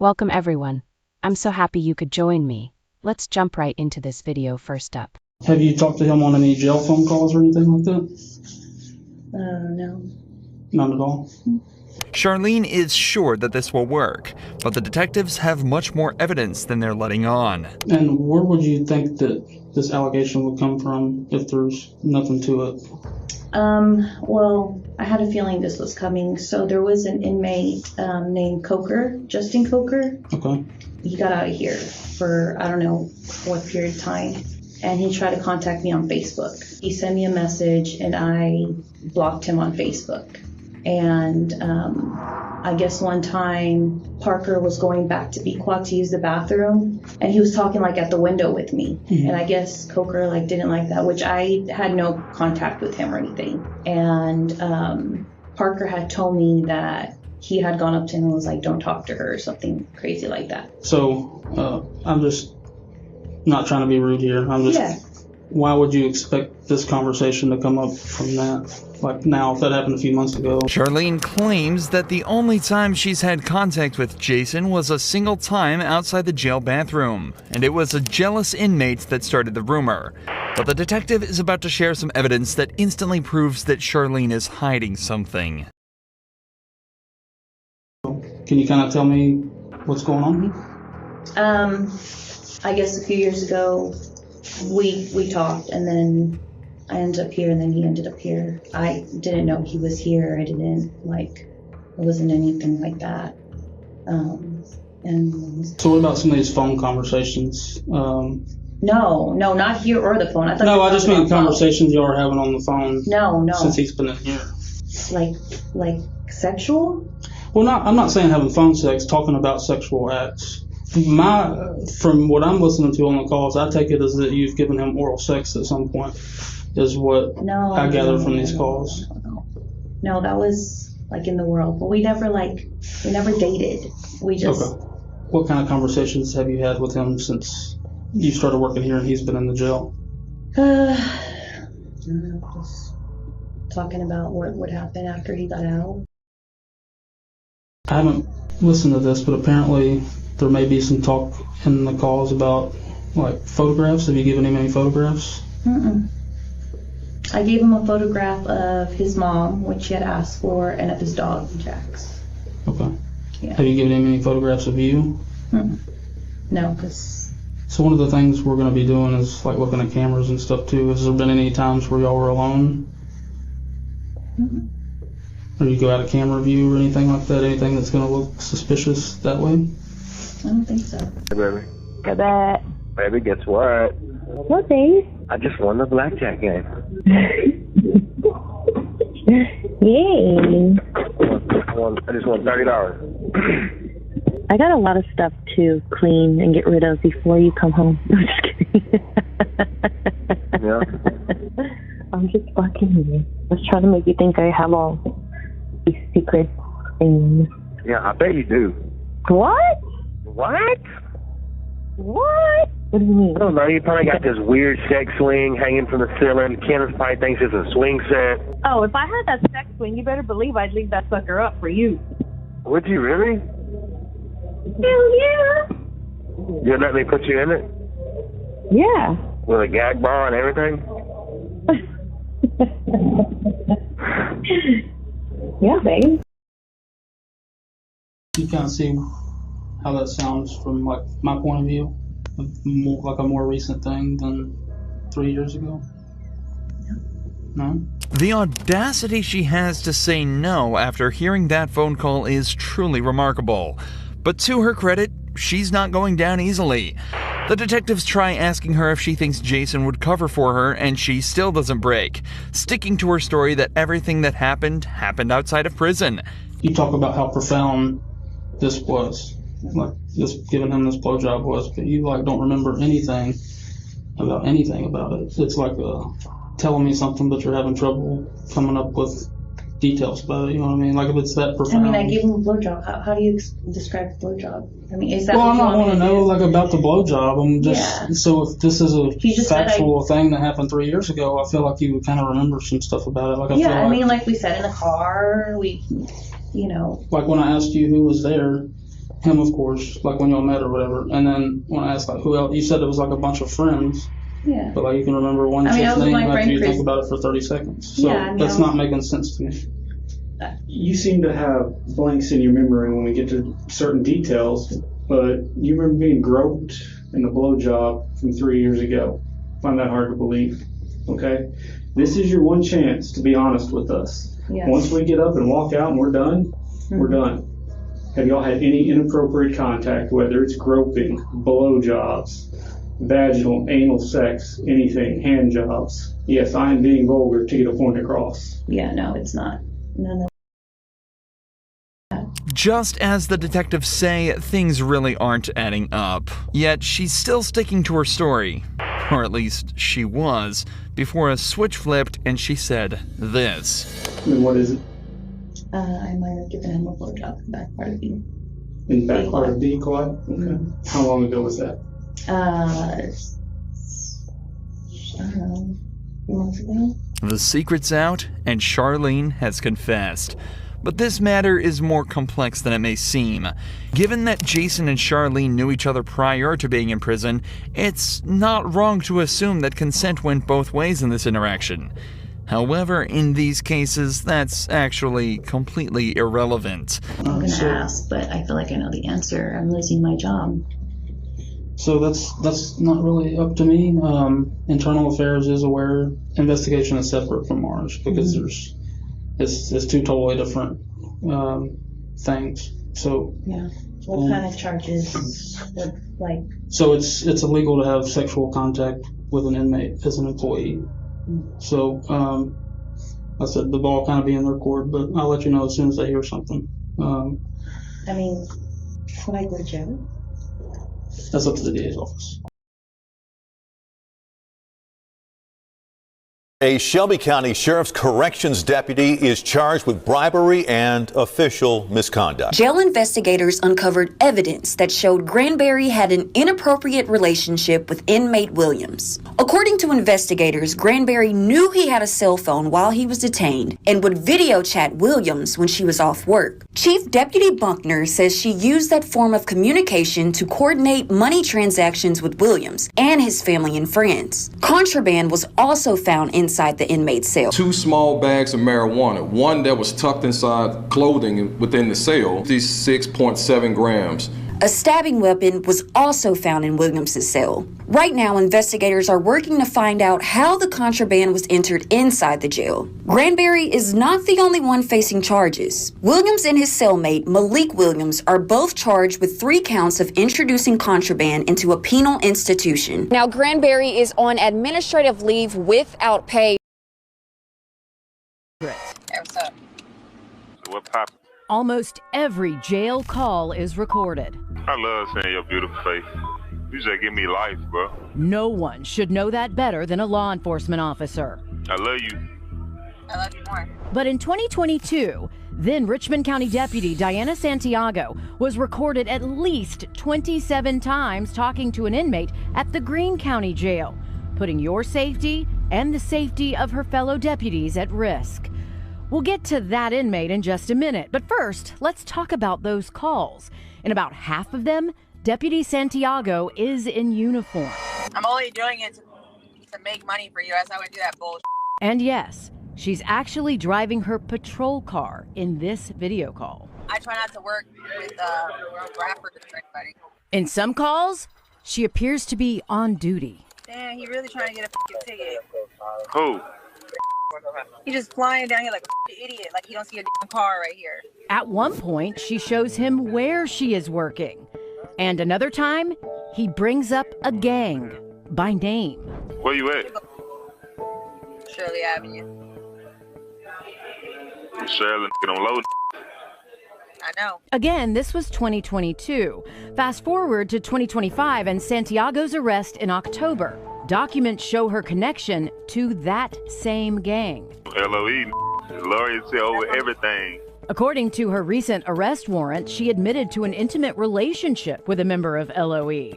Welcome everyone. I'm so happy you could join me. Let's jump right into this video first up. Have you talked to him on any jail phone calls or anything like that? No. None at all? Charlene is sure that this will work, but the detectives have much more evidence than they're letting on. And where would you think that this allegation would come from if there's nothing to it? Well, I had a feeling this was coming. So there was an inmate named Coker, Justin Coker. Okay. He got out of here for, I don't know what period of time. And he tried to contact me on Facebook. He sent me a message and I blocked him on Facebook. And I guess one time Parker was going back to Bequat to use the bathroom and he was talking like at the window with me. Mm-hmm. And I guess Coker like didn't like that, which I had no contact with him or anything. And Parker had told me that he had gone up to him and was like, don't talk to her or something crazy like that. So I'm just not trying to be rude here. I'm just, Why would you expect this conversation to come up from that? Like now, if that happened a few months ago. Charlene claims that the only time she's had contact with Jason was a single time outside the jail bathroom, and it was a jealous inmate that started the rumor. But the detective is about to share some evidence that instantly proves that Charlene is hiding something. Can you kind of tell me what's going on? I guess a few years ago, we talked, and then I ended up here, and then he ended up here. I didn't know he was here. I didn't, it wasn't anything like that. And so what about some of these phone conversations? No, not here or the phone. I just mean conversations you are having on the phone. No. Since he's been in here. Like sexual? Well, I'm not saying having phone sex, talking about sexual acts. From what I'm listening to on the calls, I take it as that you've given him oral sex at some point, is what I gather from these calls. No, that was in the world, but we never dated. We just. Okay. What kind of conversations have you had with him since you started working here and he's been in the jail? I don't know, just talking about what would happen after he got out. I haven't listened to this, but apparently there may be some talk in the calls about photographs. Have you given him any photographs? Mm-mm. I gave him a photograph of his mom, which he had asked for, and of his dog, Jax. Okay. Yeah. Have you given him any photographs of you? Mm-mm. No, because... So one of the things we're going to be doing is looking at cameras and stuff too. Has there been any times where y'all were alone? Mm-mm. Or you go out of camera view or anything like that? Anything that's going to look suspicious that way? I don't think so. Hey, baby. Go back. Baby, guess what? What, babe? I just won the blackjack game. Yay. I just won $30. I got a lot of stuff to clean and get rid of before you come home. I'm just kidding. Yeah. I'm just fucking with you. I was trying to make you think I have all these secret things. Yeah, I bet you do. What? What? What? What do you mean? I don't know. You probably got this weird sex swing hanging from the ceiling. Kenneth probably thinks it's a swing set. Oh, if I had that sex swing, you better believe I'd leave that sucker up for you. Would you really? Hell yeah. You'd let me put you in it? Yeah. With a gag ball and everything? Yeah, babe. You kind of see how that sounds from my point of view, a more recent thing than 3 years ago. No? The audacity she has to say no after hearing that phone call is truly remarkable. But to her credit, she's not going down easily. The detectives try asking her if she thinks Jason would cover for her, and she still doesn't break, sticking to her story that everything that happened outside of prison. You talk about how profound this was, just giving him this blowjob was, but you don't remember anything about it. It's telling me something, but you're having trouble coming up with details about it. You know what I mean? If it's that profound. I gave him a blowjob. How do you describe the blowjob? Is that? Well, what I'm not want to know about the blowjob. I'm just so if this is a factual thing that happened 3 years ago, I feel like you would kind of remember some stuff about it. We said in the car, we. Like when I asked you who was there, him, of course, like when y'all met or whatever. And then when I asked like who else, you said it was like a bunch of friends. Yeah. But like you can remember one I mean, chick's I was with name my after friend you Chris. think about it for 30 seconds. So Yeah, I mean, that's not making sense to me. You seem to have blanks in your memory when we get to certain details, but you remember being groped in the blowjob from 3 years ago. I find that hard to believe. Okay? This is your one chance to be honest with us. Yes. Once we get up and walk out and we're done, we're done. Have y'all had any inappropriate contact, whether it's groping, blowjobs, vaginal, anal sex, anything, hand jobs? Yes, I am being vulgar to get a point across. Yeah, no, it's not. None of Just as the detectives say, things really aren't adding up. Yet she's still sticking to her story. Or at least she was, before a switch flipped and she said this. And what is it? I might have given him a blowjob in the back part of the In the back part of the quad? Okay. How long ago was that? I don't know, a few months ago. The secret's out, and Charlene has confessed. But this matter is more complex than it may seem. Given that Jason and Charlene knew each other prior to being in prison, it's not wrong to assume that consent went both ways in this interaction. However, in these cases, that's actually completely irrelevant. I'm gonna ask, but I feel like I know the answer. I'm losing my job. So that's not really up to me. Internal Affairs is aware. Investigation is separate from ours because it's two totally different things. So Yeah. What kind of charges would, like? So it's illegal to have sexual contact with an inmate as an employee. So I said the ball kind of be in their court, but I'll let you know as soon as I hear something. I mean, would I go to jail? That's up to the DA's office. A Shelby County Sheriff's Corrections deputy is charged with bribery and official misconduct. Jail investigators uncovered evidence that showed Granberry had an inappropriate relationship with inmate Williams. According to investigators, Granberry knew he had a cell phone while he was detained and would video chat Williams when she was off work. Chief Deputy Buckner says she used that form of communication to coordinate money transactions with Williams and his family and friends. Contraband was also found inside the inmate's cell. 2 small bags of marijuana, one that was tucked inside clothing within the cell, these 6.7 grams. A stabbing weapon was also found in Williams' cell. Right now, investigators are working to find out how the contraband was entered inside the jail. Granberry is not the only one facing charges. Williams and his cellmate, Malik Williams, are both charged with 3 counts of introducing contraband into a penal institution. Now, Granberry is on administrative leave without pay. Hey, what's up? So what poppin'? Almost every jail call is recorded. I love seeing your beautiful face. You just give me life, bro. No one should know that better than a law enforcement officer. I love you. I love you more. But in 2022, then Richmond County Deputy Diana Santiago was recorded at least 27 times talking to an inmate at the Greene County Jail, putting your safety and the safety of her fellow deputies at risk. We'll get to that inmate in just a minute, but first, let's talk about those calls. In about half of them, Deputy Santiago is in uniform. I'm only doing it to make money for you, as I would do that bullshit. And yes, she's actually driving her patrol car in this video call. I try not to work with rappers or anybody. In some calls, she appears to be on duty. Damn, he really trying to get a fucking ticket. Who? He just flying down here like an idiot, like he don't see a damn car right here. At one point, she shows him where she is working. And another time, he brings up a gang by name. Where you at? Shirley Avenue. Shirley, get on load. I know. Again, this was 2022. Fast forward to 2025 and Santiago's arrest in October. Documents show her connection to that same gang. LOE, loyalty over everything. According to her recent arrest warrant, she admitted to an intimate relationship with a member of LOE.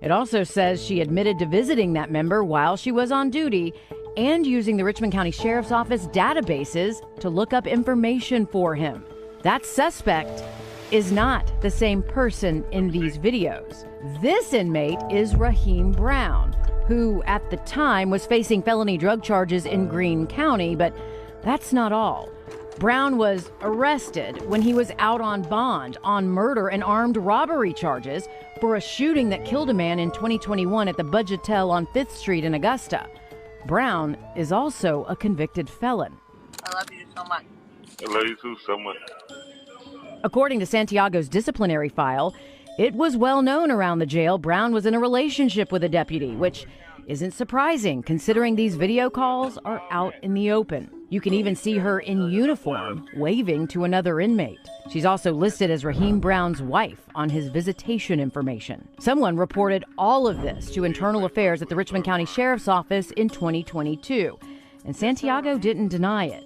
It also says she admitted to visiting that member while she was on duty and using the Richmond County Sheriff's Office databases to look up information for him. That suspect is not the same person in these videos. This inmate is Raheem Brown, who at the time was facing felony drug charges in Greene County, but that's not all. Brown was arrested when he was out on bond on murder and armed robbery charges for a shooting that killed a man in 2021 at the Budgetel on 5th Street in Augusta. Brown is also a convicted felon. I love you so much. I love you too so much. According to Santiago's disciplinary file, it was well known around the jail Brown was in a relationship with a deputy, which isn't surprising considering these video calls are out in the open. You can even see her in uniform waving to another inmate. She's also listed as Raheem Brown's wife on his visitation information. Someone reported all of this to Internal Affairs at the Richmond County Sheriff's Office in 2022, and Santiago didn't deny it.